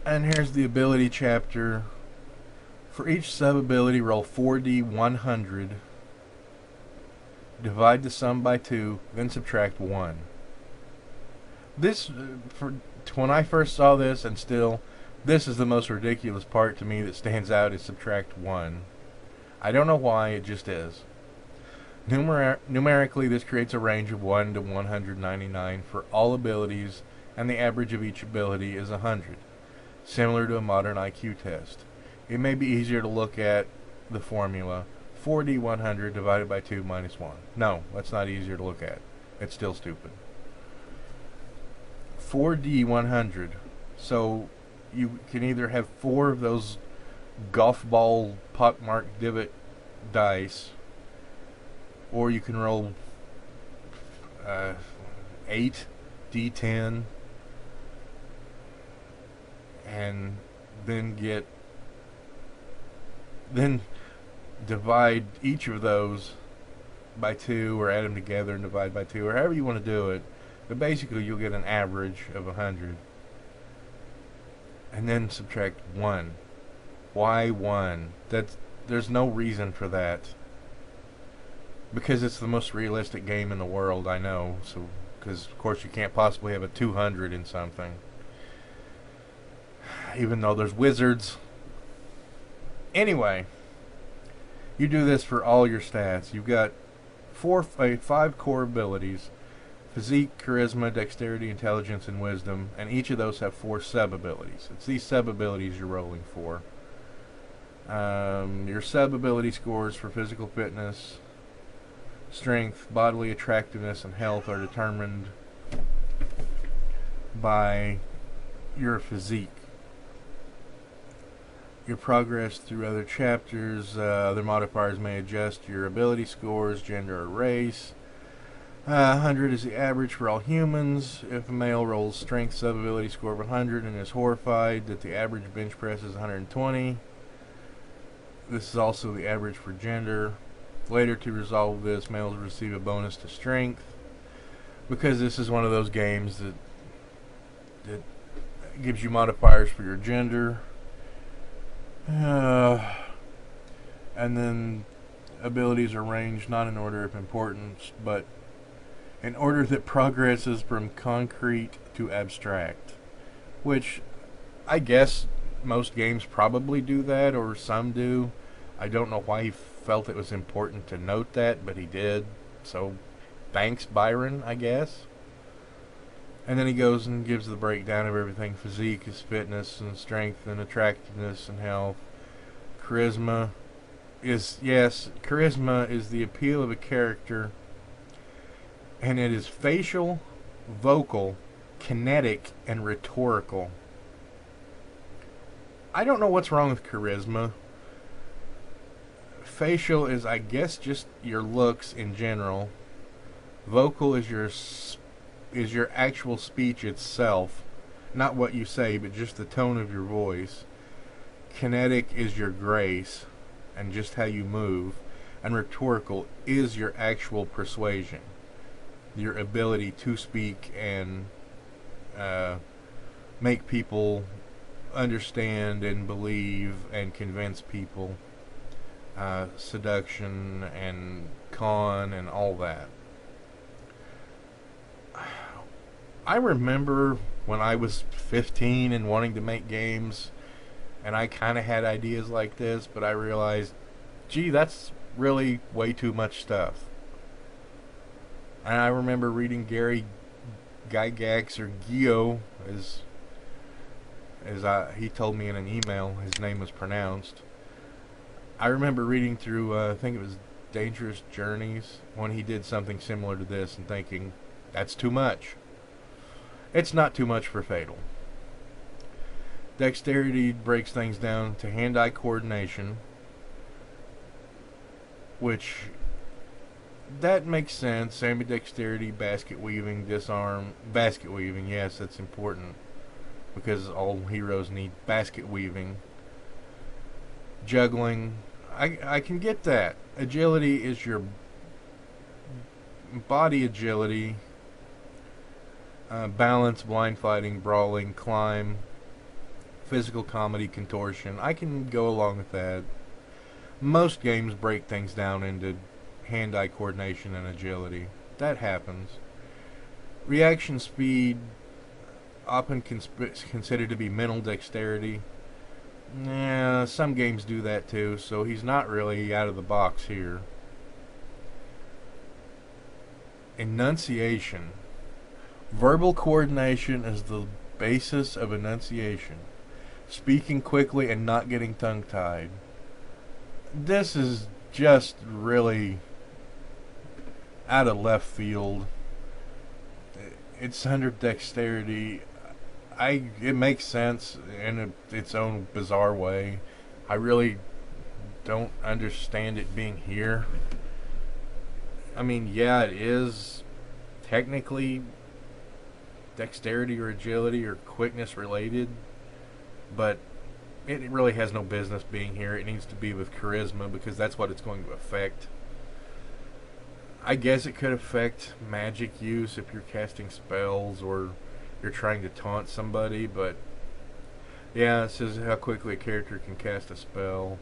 And here's the ability chapter. For each sub-ability, roll 4d100. Divide the sum by 2, then subtract 1. This, when I first saw this, and still, this is the most ridiculous part to me that stands out, is subtract 1. I don't know why, it just is. Numerically, this creates a range of 1 to 199 for all abilities, and the average of each ability is 100, similar to a modern IQ test. It may be easier to look at the formula 4d100 divided by 2 minus 1. No, that's not easier to look at. It's still stupid. 4d100. So you can either have 4 of those golf ball pockmarked divot dice, or you can roll 8 d10 and then divide each of those by 2, or add them together and divide by 2, or however you want to do it. But basically you'll get an average of 100 and then subtract 1. Why 1? There's no reason for that, because it's the most realistic game in the world, I know. So, because of course you can't possibly have a 200 in something, even though there's wizards. Anyway, you do this for all your stats. You've got 5 core abilities: physique, charisma, dexterity, intelligence, and wisdom, and each of those have 4 sub-abilities. It's these sub-abilities you're rolling for. Your sub-ability scores for physical fitness, strength, bodily attractiveness, and health are determined by your physique. Your progress through other chapters, other modifiers may adjust your ability scores, gender, or race. 100 is the average for all humans. If a male rolls strength sub-ability score of 100 and is horrified that the average bench press is 120, this is also the average for gender. Later, to resolve this, males receive a bonus to strength, because this is one of those games that gives you modifiers for your gender. And then abilities are ranged not in order of importance, but in order that progresses from concrete to abstract, which I guess most games probably do that, or some do. I don't know why he felt it was important to note that, but he did. So thanks, Byron, I guess. And then he goes and gives the breakdown of everything. Physique is fitness and strength and attractiveness and health. Charisma is the appeal of a character, and it is facial, vocal, kinetic, and rhetorical. I don't know what's wrong with charisma. Facial is, I guess, just your looks in general. Vocal is your actual speech itself, not what you say, but just the tone of your voice. Kinetic is your grace and just how you move, and rhetorical is your actual persuasion, your ability to speak and make people understand and believe and convince people. Seduction and con and all that. I remember when I was 15 and wanting to make games, and I kind of had ideas like this, but I realized, gee, that's really way too much stuff. And I remember reading Gary Gygax, or Gio, as he told me in an email his name was pronounced. I remember reading through, I think it was Dangerous Journeys, when he did something similar to this, and thinking, that's too much. It's not too much for F.A.T.A.L. Dexterity breaks things down to hand-eye coordination, which, that makes sense. Ambidexterity, basket weaving, disarm. Basket weaving, yes, that's important, because all heroes need basket weaving. Juggling, I can get that. Agility is your body agility. Balance, blind fighting, brawling, climb. physical comedy, contortion. I can go along with that. Most games break things down into hand-eye coordination and agility. That happens. Reaction speed, often considered to be mental dexterity. Yeah, some games do that too, so he's not really out of the box here. Enunciation. Verbal coordination is the basis of enunciation. Speaking quickly and not getting tongue-tied. This is just really out of left field. It's under dexterity. It makes sense in its own bizarre way. I really don't understand it being here. I mean, yeah, it is technically dexterity or agility or quickness related, but it really has no business being here. It needs to be with charisma because that's what it's going to affect. I guess it could affect magic use if you're casting spells or you're trying to taunt somebody, but yeah, it says how quickly a character can cast a spell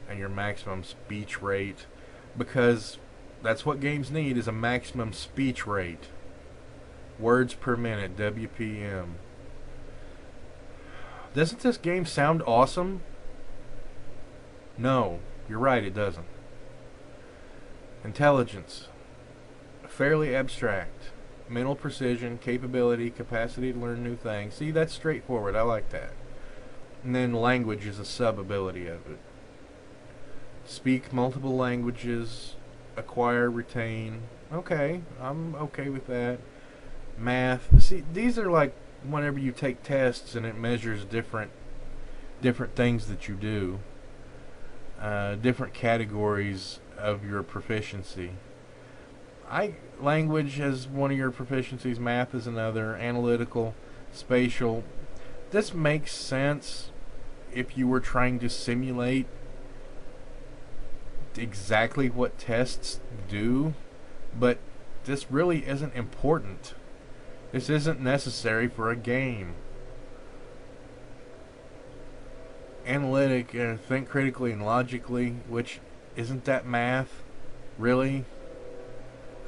and your maximum speech rate, because that's what games need, is a maximum speech rate. Words per minute, WPM. Doesn't this game sound awesome? No, you're right, it doesn't. Intelligence. Fairly abstract. Mental precision, capability, capacity to learn new things. See, that's straightforward. I like that. And then language is a sub-ability of it. Speak multiple languages. Acquire, retain. Okay, I'm okay with that. Math. See, these are like whenever you take tests and it measures different things that you do. Different categories of your proficiency. Language is one of your proficiencies, math is another, analytical, spatial. This makes sense if you were trying to simulate exactly what tests do, but this really isn't important. This isn't necessary for a game. Analytic, think critically and logically, which isn't that math, really?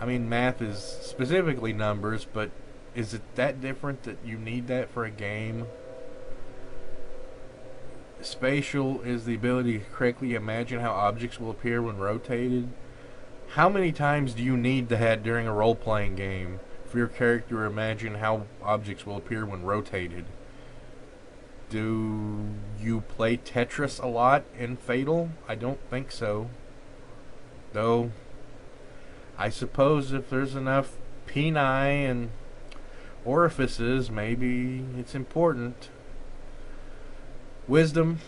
I mean, math is specifically numbers, but is it that different that you need that for a game? Spatial is the ability to correctly imagine how objects will appear when rotated. How many times do you need that during a role-playing game for your character to imagine how objects will appear when rotated? Do you play Tetris a lot in F.A.T.A.L? I don't think so. Though, I suppose if there's enough peni and orifices, maybe it's important. Wisdom.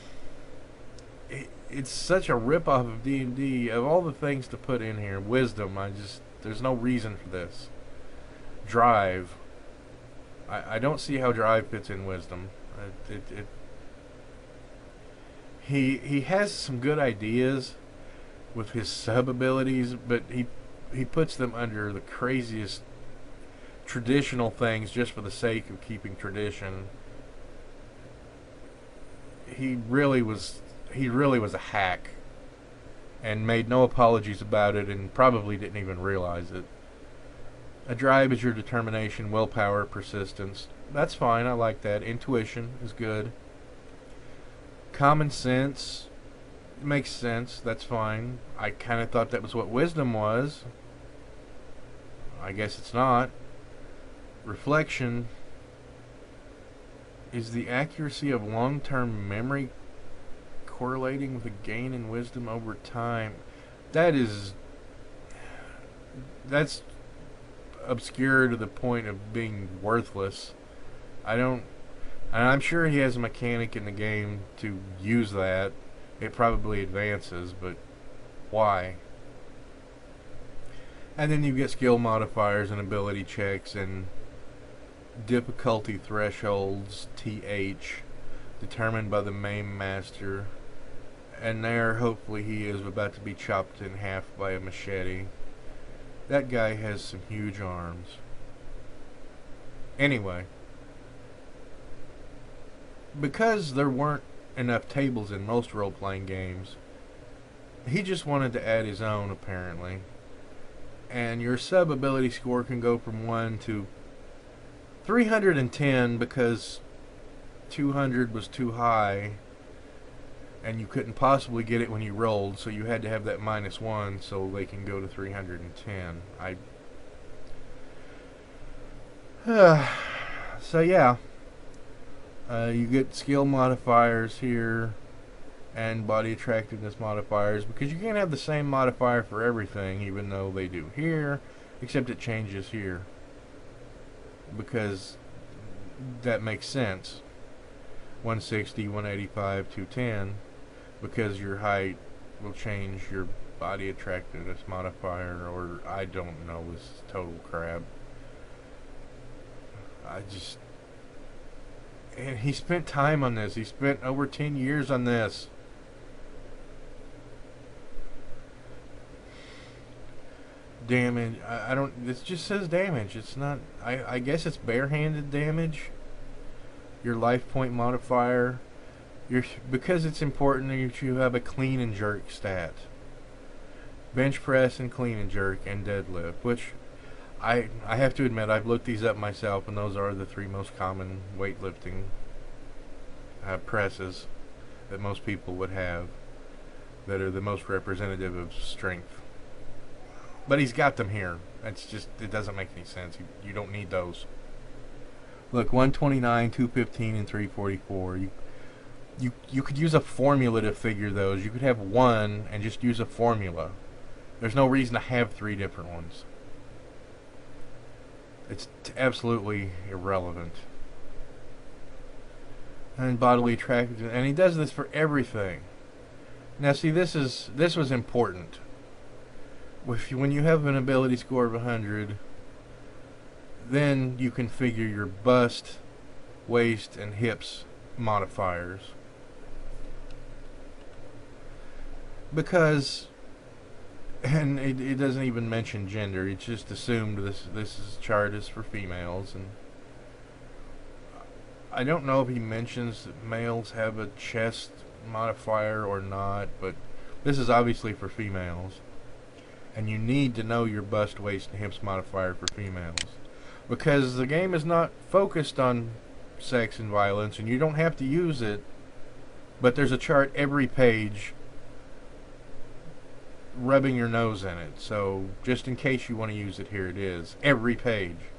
It's such a rip-off of D&D. Of all the things to put in here, wisdom, there's no reason for this. Drive. I don't see how drive fits in wisdom. He has some good ideas with his sub-abilities, but he puts them under the craziest traditional things just for the sake of keeping tradition. He really was a hack and made no apologies about it and probably didn't even realize it. A drive is your determination, willpower, persistence. That's fine, I like that. Intuition is good. Common sense makes sense, that's fine. I kind of thought that was what wisdom was. I guess it's not. Reflection is the accuracy of long-term memory correlating with a gain in wisdom over time. That's obscure to the point of being worthless. And I'm sure he has a mechanic in the game to use that. It probably advances, but why? And then you get skill modifiers and ability checks and difficulty thresholds, TH, determined by the main master. And there, hopefully, he is about to be chopped in half by a machete. That guy has some huge arms. Anyway, because there weren't enough tables in most role-playing games, he just wanted to add his own, apparently. And your sub ability score can go from 1 to 310 because 200 was too high and you couldn't possibly get it when you rolled, so you had to have that -1 so they can go to 310. So yeah, you get skill modifiers here and body attractiveness modifiers, because you can't have the same modifier for everything, even though they do here, except it changes here, because that makes sense. 160, 185, 210, because your height will change your body attractiveness modifier, or I don't know, this is total crap. And he spent time on this. He spent over 10 years on this. Damage, I don't, this just says damage. It's not, I guess it's barehanded damage. Your life point modifier, because it's important that you have a clean and jerk stat. Bench press and clean and jerk and deadlift, which I have to admit, I've looked these up myself, and those are the 3 most common weightlifting presses that most people would have, that are the most representative of strength. But he's got them here. It's just, it doesn't make any sense. You don't need those. Look, 129, 215, and 344. You could use a formula to figure those. You could have one and just use a formula. There's no reason to have 3 different ones. It's absolutely irrelevant. And bodily attractiveness, and he does this for everything. Now, see, this was important. When you have an ability score of 100, then you can figure your bust, waist, and hips modifiers. Because, and it doesn't even mention gender, it's just assumed this chart is for females, and I don't know if he mentions that males have a chest modifier or not, but this is obviously for females. And you need to know your bust, waist, and hips modifier for females, because the game is not focused on sex and violence, and you don't have to use it, but there's a chart every page rubbing your nose in it, so just in case you want to use it, here it is, every page.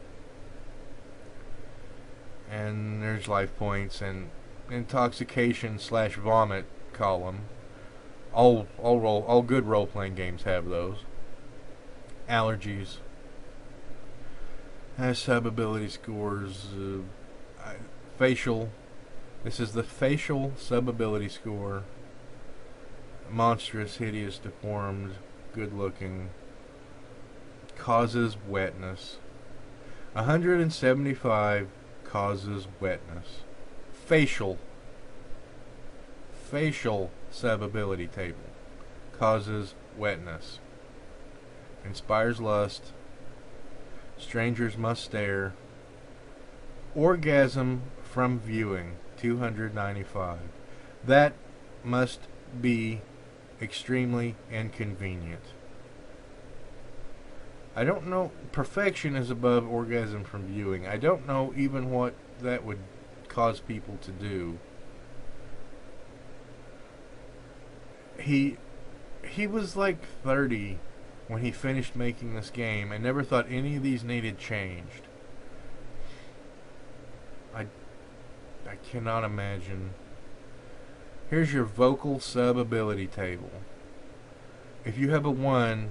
And there's life points and intoxication / vomit column. All good role-playing games have those. Allergies. Has sub-ability scores. Facial. This is the facial sub-ability score. Monstrous, hideous, deformed, good-looking. Causes wetness. 175 causes wetness. Facial sub-ability table. Causes wetness. Inspires lust. Strangers must stare. Orgasm from viewing. 295. That must be extremely inconvenient. I don't know. Perfection is above orgasm from viewing. I don't know even what that would cause people to do. He was like 30 when he finished making this game and never thought any of these needed changed. I cannot imagine. Here's your vocal sub-ability table. If you have a 1,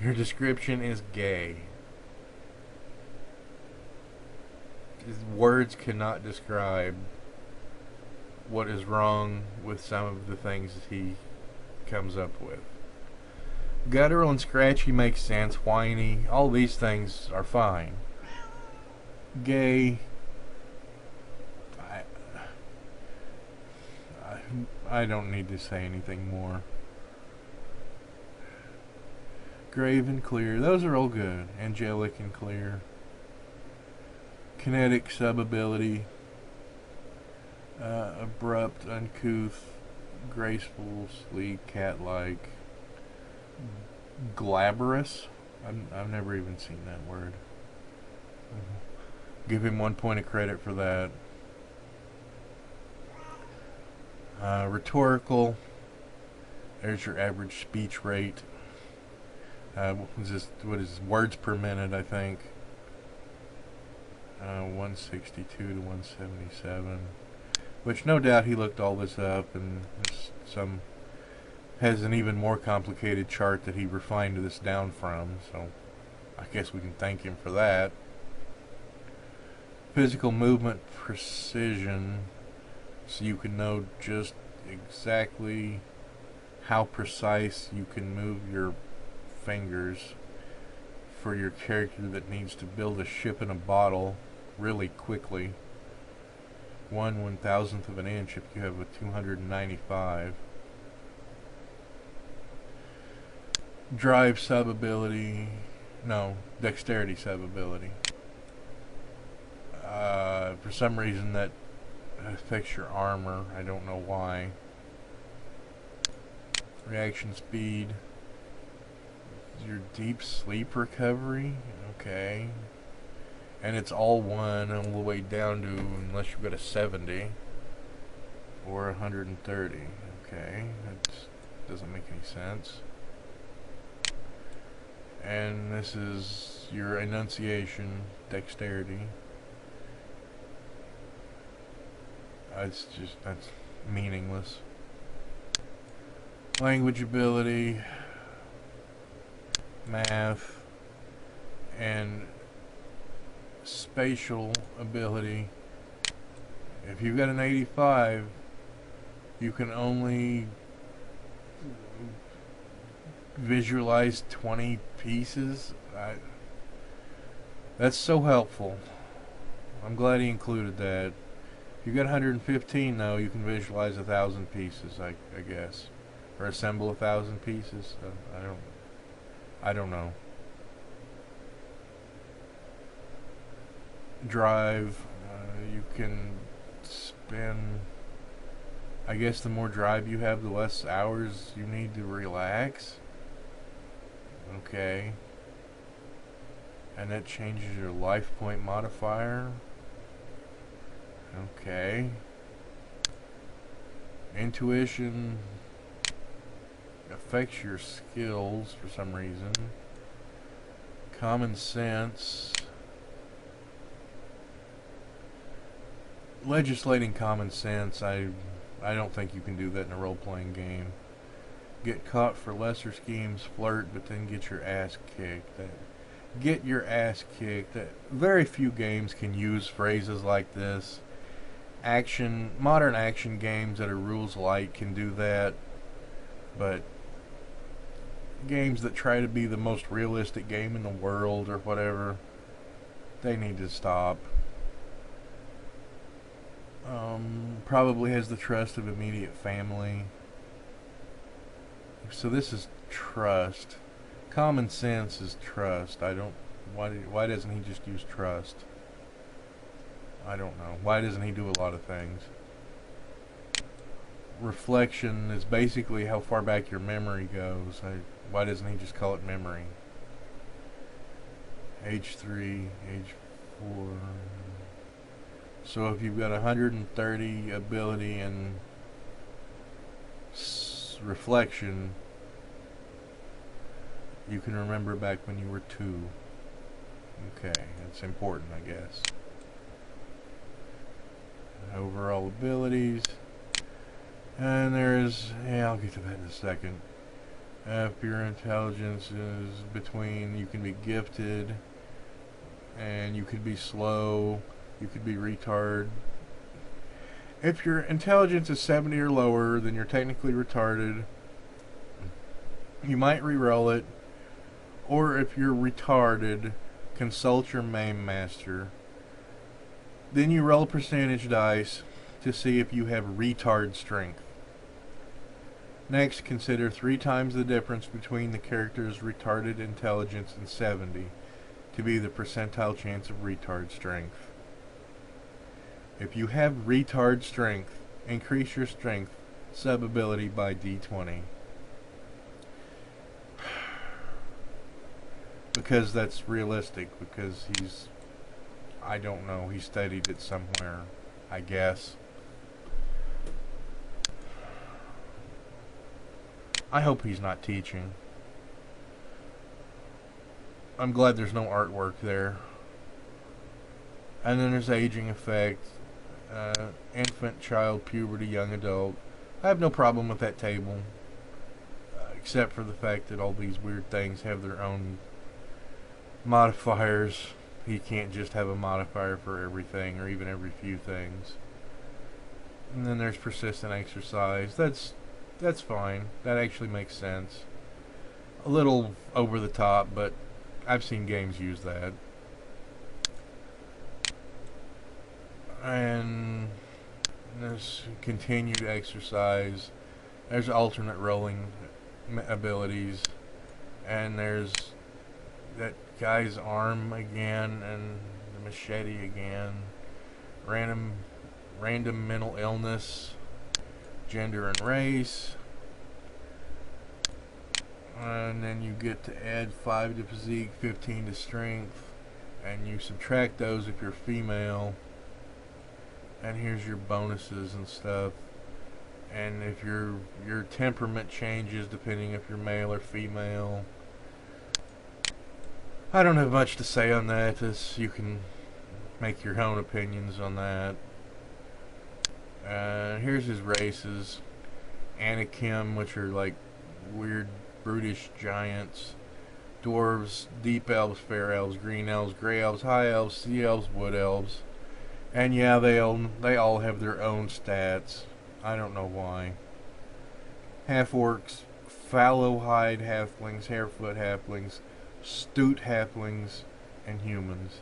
your description is gay. Words cannot describe what is wrong with some of the things that he comes up with. Guttural and scratchy makes sense. Whiny, all these things are fine. Gay, I don't need to say anything more. Grave and clear, those are all good. Angelic and clear. Kinetic sub-ability. Abrupt, uncouth, graceful, sleek, cat-like, glabrous. I've never even seen that word. Give him 1 point of credit for that. Rhetorical. There's your average speech rate. What is words per minute, I think. 162 to 177. Which no doubt he looked all this up, and has an even more complicated chart that he refined this down from, so I guess we can thank him for that. Physical movement precision, so you can know just exactly how precise you can move your fingers for your character that needs to build a ship in a bottle really quickly. 1/1000th of an inch if you have a 295. Drive sub ability, no, dexterity sub ability. For some reason that affects your armor. I don't know why. Reaction speed. Your deep sleep recovery. Okay. And it's all 1 all the way down to, unless you've got a 70 or 130. Okay. That doesn't make any sense. And this is your enunciation, dexterity. That's meaningless. Language ability, math, and spatial ability. If you've got an 85, you can only visualize 20 pieces. That's so helpful. I'm glad he included that. If you got 115 though, you can visualize 1,000 pieces, I guess, or assemble 1,000 pieces. I don't know. Drive, you can spend. I guess the more drive you have, the less hours you need to relax. Okay. And that changes your life point modifier. Okay. Intuition affects your skills for some reason. Common sense. Legislating common sense, I don't think you can do that in a role-playing game. Get caught for lesser schemes, flirt, but then get your ass kicked. Get your ass kicked. Very few games can use phrases like this. Modern action games that are rules light can do that, but games that try to be the most realistic game in the world or whatever, they need to stop. Probably has the trust of immediate family. So this is trust. Common sense is trust. Why doesn't he just use trust? I don't know. Why doesn't he do a lot of things? Reflection is basically how far back your memory goes. Why doesn't he just call it memory? Age 3, age 4. So if you've got 130 ability and reflection, you can remember back when you were 2. Okay, that's important, I guess. Overall abilities. And there's, I'll get to that in a second. If your intelligence is between, you can be gifted, and you could be slow, you could be retard. If your intelligence is 70 or lower, then you're technically retarded. You might re-roll it. Or if you're retarded, consult your MAME master. Then you roll a percentage dice to see if you have retard strength. Next, consider 3 times the difference between the character's retarded intelligence and 70 to be the percentile chance of retard strength. If you have retard strength, increase your strength sub ability by D20. Because that's realistic, because he's, I don't know, he studied it somewhere, I guess. I hope he's not teaching. I'm glad there's no artwork there. And then there's aging effect, infant, child, puberty, young adult. I have no problem with that table, except for the fact that all these weird things have their own modifiers. You can't just have a modifier for everything, or even every few things. And then there's persistent exercise. That's fine. That actually makes sense. A little over the top, but I've seen games use that. And there's continued exercise. There's alternate rolling abilities. And there's that guy's arm again, and the machete again. Random mental illness, gender and race. And then you get to add 5 to physique, 15 to strength, and you subtract those if you're female. And here's your bonuses and stuff. And if your temperament changes depending if you're male or female. I don't have much to say on that. You can make your own opinions on that. Here's his races. Anakim, which are like weird brutish giants. Dwarves, deep elves, fair elves, green elves, gray elves, high elves, sea elves, wood elves. And yeah, they all have their own stats. I don't know why. Half-orcs, fallow-hide halflings, harefoot halflings, stoot halflings, and humans.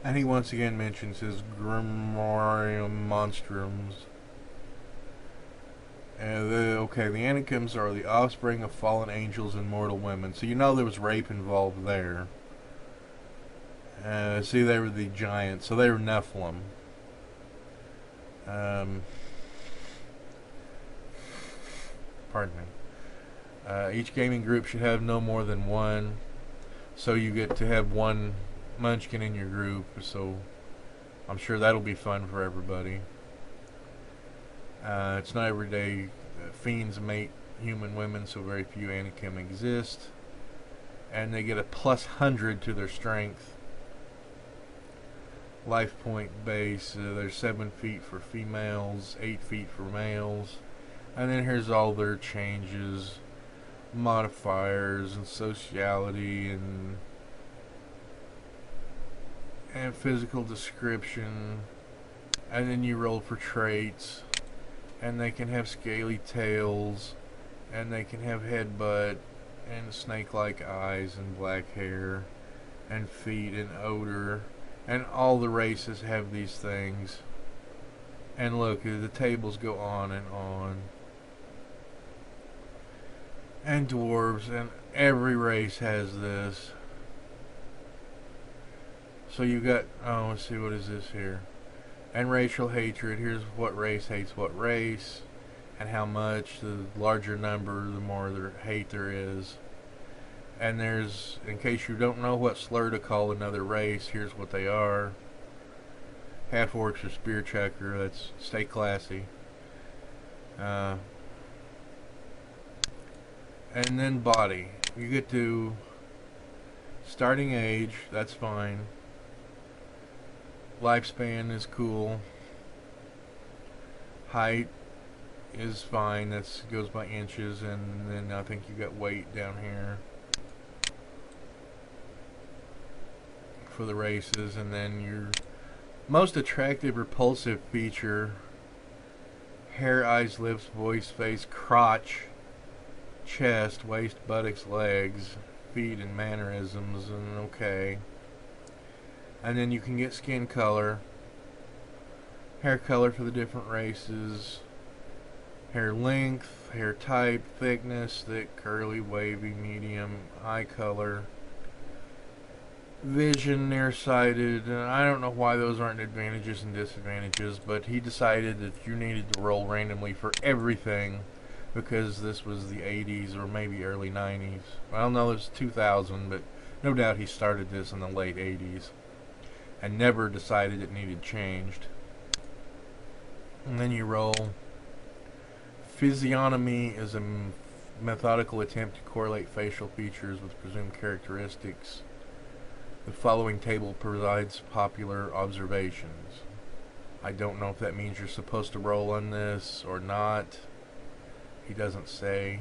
And he once again mentions his Grimorium monstrums. Okay, the Anakims are the offspring of fallen angels and mortal women. So you know there was rape involved there. See, they were the giants, so they were Nephilim. Pardon me. Each gaming group should have no more than one, so you get to have one munchkin in your group, so I'm sure that'll be fun for everybody. It's not every day fiends mate human women, so very few Anakim exist. And they get a plus 100 to their strength. Life point base, there's 7 feet for females, 8 feet for males. And then here's all their changes, modifiers, and sociality, and physical description. And then you roll for traits. And they can have scaly tails, and they can have headbutt, and snake-like eyes, and black hair, and feet, and odor. And all the races have these things. And look, the tables go on and on. And dwarves, and every race has this. So you got, oh, let's see, what is this here? And racial hatred. Here's what race hates what race, and how much. The larger number, the more hate there is. And there's, in case you don't know what slur to call another race, here's what they are. Half-orcs or spear checker. That's stay classy. And then body. You get to starting age. That's fine. Lifespan is cool. Height is fine. That goes by inches. And then I think you got weight down here for the races. And then your most attractive repulsive feature: hair, eyes, lips, voice, face, crotch, chest, waist, buttocks, legs, feet, and mannerisms. And okay. And then you can get skin color, hair color for the different races, hair length, hair type, thickness, thick, curly, wavy, medium, eye color, vision, nearsighted, and I don't know why those aren't advantages and disadvantages, but he decided that you needed to roll randomly for everything because this was the 80s or maybe early 90s. I don't know, it's 2000, but no doubt he started this in the late 80s and never decided it needed changed. And then you roll. Physiognomy is a methodical attempt to correlate facial features with presumed characteristics. The following table provides popular observations. I don't know if that means you're supposed to roll on this or not. He doesn't say.